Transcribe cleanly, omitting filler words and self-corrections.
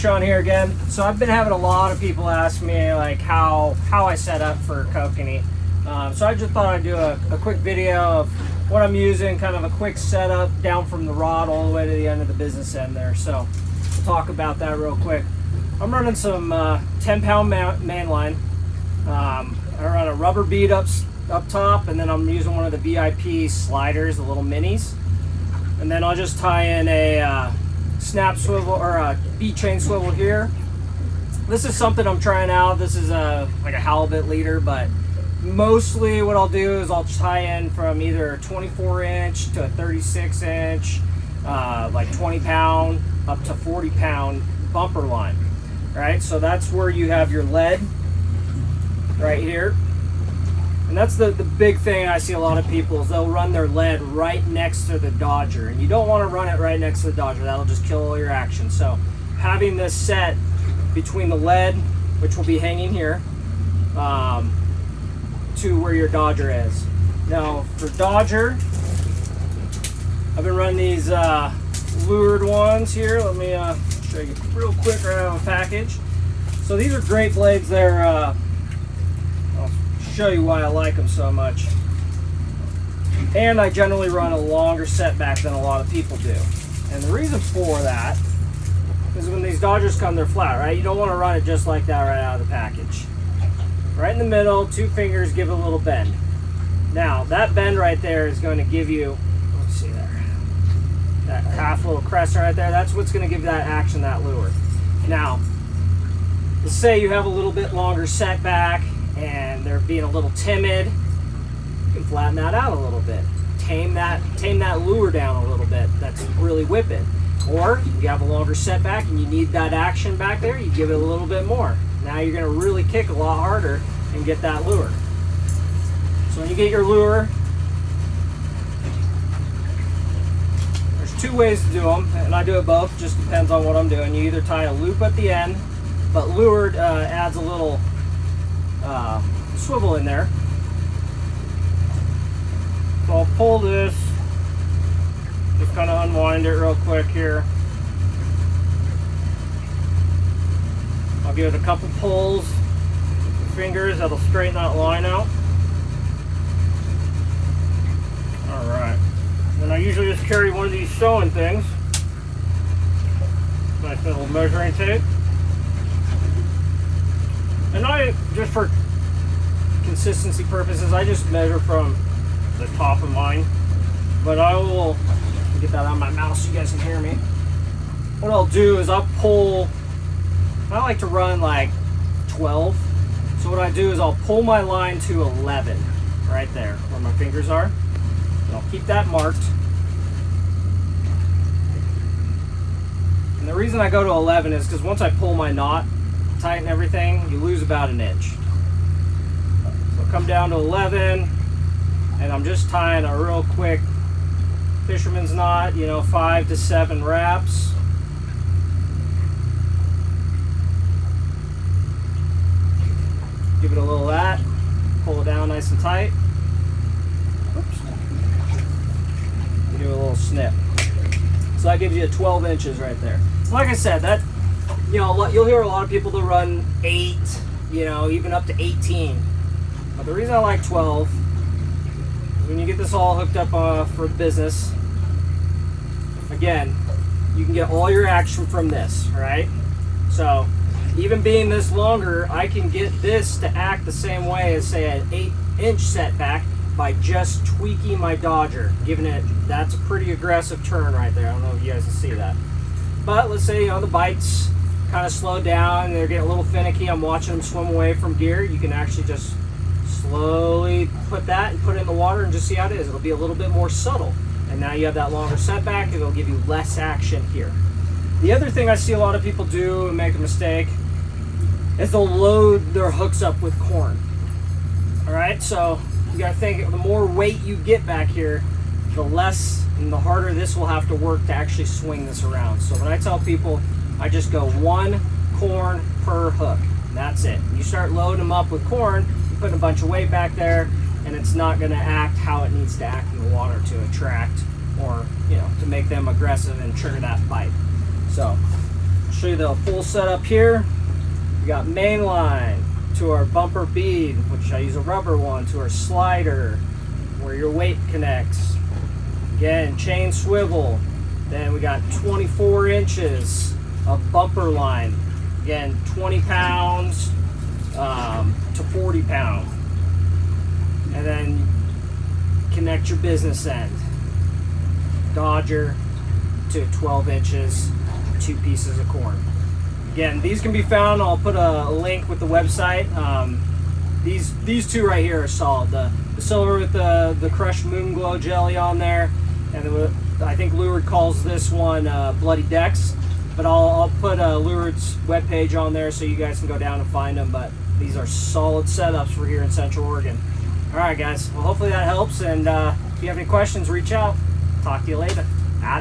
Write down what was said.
Sean here again. So I've been having a lot of people ask me like how I set up for kokanee. So I just thought I'd do a quick video of what I'm using, kind of a quick setup down from the rod all the way to the end of the business end there. So we'll talk about that real quick. I'm running some 10-pound main line. I run a rubber bead up top, and then I'm using one of the VIP sliders, the little minis. And then I'll just tie in a snap swivel or a bead chain swivel here. This is something I'm trying out. This is like a halibut leader, but mostly what I'll do is I'll tie in from either a 24-inch to a 36-inch, like 20-pound up to 40-pound bumper line. Right, so that's where you have your lead right here. And that's the big thing I see a lot of people is they'll run their lead right next to the Dodger, and you don't want to run it right next to the Dodger. That'll just kill all your action. So having this set between the lead, which will be hanging here, to where your Dodger is. Now for Dodger, I've been running these lured ones here. Let me show you real quick right out of a package. So these are great blades. They're show you why I like them so much. And I generally run a longer setback than a lot of people do. And the reason for that is when these Dodgers come, they're flat, right? You don't want to run it just like that right out of the package. Right in the middle, two fingers, give it a little bend. Now, that bend right there is going to give you, let's see there, that half little crest right there, that's what's going to give you that action, that lure. Now, let's say you have a little bit longer setback and they're being a little timid, you can flatten that out a little bit. Tame that lure down a little bit. That's really whipping. Or you have a longer setback and you need that action back there, you give it a little bit more. Now you're going to really kick a lot harder and get that lure. So when you get your lure, there's two ways to do them, and I do it both, just depends on what I'm doing. You either tie a loop at the end, but lured adds a little swivel in there. So I'll pull this, just kind of unwind it real quick here. I'll give it a couple pulls with fingers, that'll straighten that line out. Alright, then I usually just carry one of these sewing things, nice little measuring tape. And I, just for consistency purposes, I just measure from the top of mine. But I will, get that out of my mouth so you guys can hear me. What I'll do is I'll pull, I like to run like 12. So what I do is I'll pull my line to 11, right there, where my fingers are. And I'll keep that marked. And the reason I go to 11 is because once I pull my knot, tighten everything, you lose about an inch. So come down to 11, and I'm just tying a real quick fisherman's knot, 5 to 7 wraps. Give it a little of that, pull it down nice and tight. Oops. Do a little snip. So that gives you 12 inches right there. Like I said, that, you'll hear a lot of people that run 8, even up to 18. But the reason I like 12 is when you get this all hooked up for business, again, you can get all your action from this, right? So even being this longer, I can get this to act the same way as, say, an 8-inch setback by just tweaking my Dodger, giving it, that's a pretty aggressive turn right there. I don't know if you guys can see that. But let's say, the bites kind of slow down, they're getting a little finicky, I'm watching them swim away from gear, you can actually just slowly put that and put it in the water and just see how it is. It'll be a little bit more subtle. And now you have that longer setback, it'll give you less action here. The other thing I see a lot of people do and make a mistake is they'll load their hooks up with corn. Alright, so you gotta think, the more weight you get back here, the less and the harder this will have to work to actually swing this around. So when I tell people, I just go 1 corn per hook. And that's it. You start loading them up with corn, you put a bunch of weight back there, and it's not gonna act how it needs to act in the water to attract or, to make them aggressive and trigger that bite. So show you the full setup here. We got main line to our bumper bead, which I use a rubber one, to our slider where your weight connects. Again, chain swivel. Then we got 24 inches of bumper line. Again, 20 pounds to 40 pounds. And then connect your business end. Dodger to 12 inches, 2 pieces of corn. Again, these can be found. I'll put a link with the website. These two right here are solid. The silver with the crushed moon glow jelly on there, and I think Lured calls this one Bloody Decks. But I'll put Lured's webpage on there so you guys can go down and find them. But these are solid setups for here in Central Oregon. All right, guys. Well, hopefully that helps. And if you have any questions, reach out. Talk to you later. Out of here.